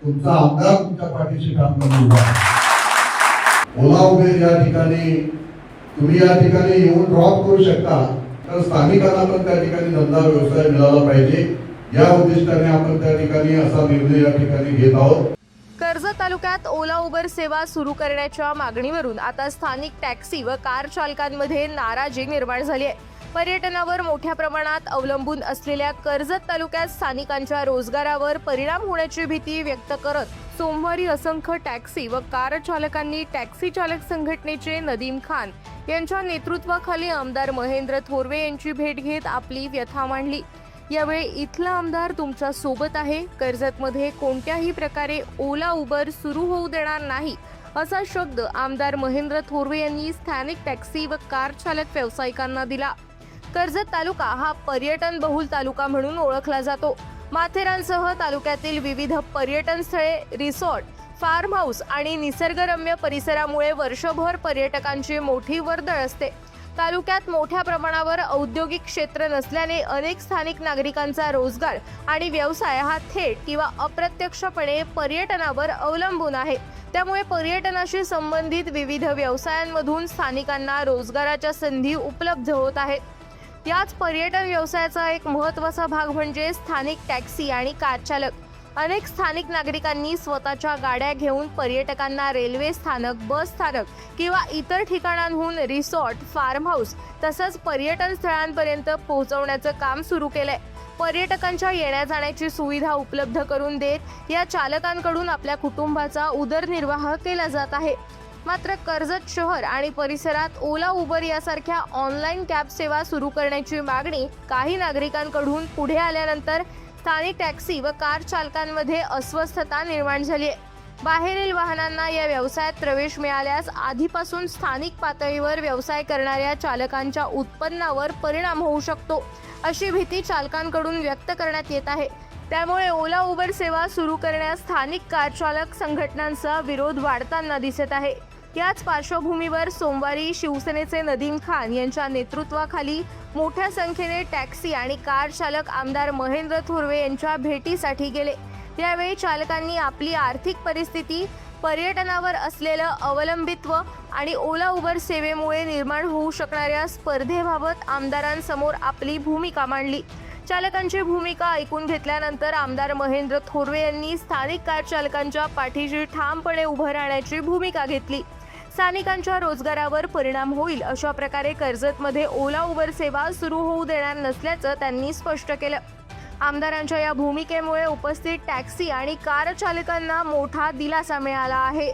तुमचा आमदार तुमच्या पाठीशी ठाम करून उभा आहे। ओला उबेर या ठिकाणी तुम्ही या ठिकाणी येऊन ड्रॉप करू शकता, तर स्थानिकांना पण त्या ठिकाणी धंदा व्यवसाय मिळाला पाहिजे या उद्दिष्टाने आपण त्या ठिकाणी असा निर्णय या ठिकाणी घेत आहोत। कर्जत तालुक्यात ओला उबर सेवा सुरू करण्याच्या मागणीवरून आता स्थानिक टॅक्सी व कार चालकांमध्ये नाराजी निर्माण झाली आहे। पर्यटनावर मोठ्या प्रमाणात अवलंबून असलेल्या कर्जत तालुक्यात स्थानिकांच्या रोजगारावर परिणाम होण्याची भीती व्यक्त करत सोमवारी असंख्य टॅक्सी व कार चालकांनी टॅक्सी चालक संघटनेचे नदीम खान यांच्या नेतृत्वाखाली आमदार महेंद्र थोरवे यांची भेट घेत आपली व्यथा मांडली। यावेळी इथला आमदार तुमच्या सोबत आहे, कर्जतमध्ये कोणत्याही प्रकारे ओला उबर सुरू होऊ देणार नाही असा शब्द आमदार महेंद्र थोरवे यांनी स्थानिक टॅक्सी व कार चालक व्यावसायिकांना दिला। कर्जत तालुका हा पर्यटन बहुल तालुका म्हणून ओळखला जातो। माथेरानसह तालुक्यातील विविध पर्यटन स्थळे, रिसॉर्ट, फार्म हाऊस आणि निसर्गरम्य परिसरामुळे वर्षभर पर्यटकांची मोठी वर्दळ असते। तालुक्यात मोठ्या प्रमाणावर औद्योगिक क्षेत्र नसल्याने अनेक स्थानिक नागरिकांचा रोजगार आणि व्यवसाय हा थेट किंवा अप्रत्यक्षपणे पर्यटनावर अवलंबून आहे। त्यामुळे पर्यटनाशी संबंधित विविध व्यवसायांमधून स्थानिकांना रोजगाराच्या संधी उपलब्ध होत आहेत। याच पर्यटन व्यवसायाचा एक महत्त्वाचा भाग म्हणजे स्थानिक टॅक्सी आणि कार चालक। अनेक स्थानिक नागरिकांनी स्वतःच्या गाड्या घेऊन पर्यटकांना रेल्वे स्थानक, बस स्थानक किंवा इतर ठिकाणांहून रिसॉर्ट, फार्म हाऊस तसंच पर्यटन स्थळांपर्यंत पोहोचवण्याचं काम सुरू केलंय। पर्यटकांच्या येण्या जाण्याची सुविधा उपलब्ध करून देत या चालकांकडून आपल्या कुटुंबाचा उदरनिर्वाह केला जात आहे। मात्र कर्जत शहर आणि परिसरात ओला उबर यासारख्या ऑनलाईन कॅब सेवा सुरू करण्याची मागणी काही नागरिकांकडून पुढे आल्यानंतर स्थानिक टॅक्सी व कार चालकांमध्ये अस्वस्थता निर्माण झाली आहे। बाहेरील वाहनांना या व्यवसायात प्रवेश मिळाल्यास आधीपासून स्थानिक पातळीवर व्यवसाय करणाऱ्या चालकांच्या उत्पन्नावर परिणाम होऊ शकतो अशी भीती चालकांकडून व्यक्त करण्यात येत आहे। त्यामुळे ओला उबर सेवा सुरू करण्यास स्थानिक कार चालक संघटनांचा विरोध वाढताना दिसत आहे। याच पार्श्वभूमीवर सोमवारी शिवसेनेचे नदीम खान यांच्या नेतृत्वाखाली मोठ्या संख्येने टॅक्सी आणि कार चालक आमदार महेंद्र थोरवे यांच्या भेटीसाठी गेले। यावेळी चालकांनी आपली आर्थिक परिस्थिती, पर्यटनावर असलेलं अवलंबित्व आणि ओला उबर सेवेमुळे निर्माण होऊ शकणाऱ्या स्पर्धेबाबत आमदारांसमोर आपली भूमिका मांडली। चालकांची भूमिका ऐकून घेतल्यानंतर आमदार महेंद्र थोरवे यांनी स्थानिक कार चालकांच्या पाठीशी ठामपणे उभं राहण्याची भूमिका घेतली। स्थानिकांच्या रोजगारावर परिणाम होईल अशा प्रकारे कर्जतमध्ये ओला उबर सेवा सुरू होऊ देणार नसल्याचं त्यांनी स्पष्ट केलं। आमदारांच्या या भूमिकेमुळे उपस्थित टॅक्सी आणि कार चालकांना मोठा दिलासा मिळाला आहे।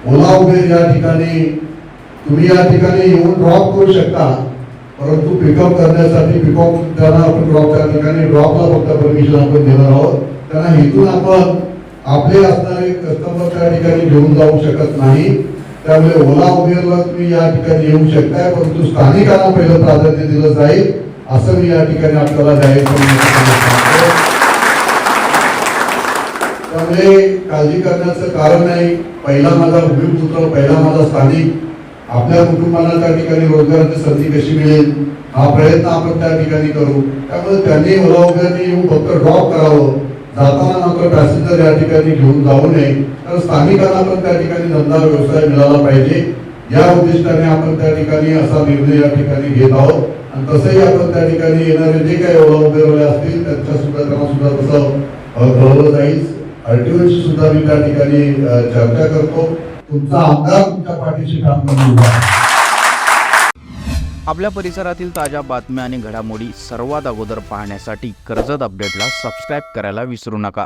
ओला उबेर या ठिकाणी तुम्ही या ठिकाणी येऊन ड्रॉप करू शकता, परंतु पिकअप करण्यासाठी पिकअप त्यांना आपण ड्रॉपच्या ठिकाणी ड्रॉपला फक्त परमिशन आपण देणार आहोत। त्यांना इथून आपण आपले असणारे कस्टमर त्या ठिकाणी घेऊन जाऊ शकत नाही। त्यामुळे ओला उबेरला तुम्ही या ठिकाणी येऊ शकताय, परंतु स्थानिकांना पहिलं प्राधान्य दिलं जाईल असं मी या ठिकाणी आपल्याला जाहीरपणे सांगतो। त्यामुळे काळजी करण्याचं कारण नाही। पहिला माझा भूमिपुत्र, पहिला माझा स्थानिक, आपल्या कुटुंबाला त्या ठिकाणी रोजगाराची संधी कशी मिळेल हा प्रयत्न आपण त्या ठिकाणी करू। त्यामुळे त्यांनी ओला उबेरने येऊन फक्त ड्रॉप करावं, जाताना मात्र पॅसेंजर या ठिकाणी घेऊन जाऊ नये, तर स्थानिकांना पण त्या ठिकाणी धंदा व्यवसाय मिळाला पाहिजे या उद्दिष्टाने आपण त्या ठिकाणी असा निर्णय या ठिकाणी घेत आहोत। आणि तसंही आपण त्या ठिकाणी येणारे जे काही ओला उबेरवाले असतील त्यांना सुद्धा तसं कळवलं जाईल। आरटीओशी सुद्धा मी त्या ठिकाणी चर्चा करतो। तुमचा आमदार तुमच्या पाठीशी ठाम करून उभा आहे। आपल्या परिसरातील ताज्या बातम्या आणि घडामोडी सर्वात अगोदर पाहण्यासाठी कर्जत अपडेटला सबस्क्राईब करायला विसरू नका।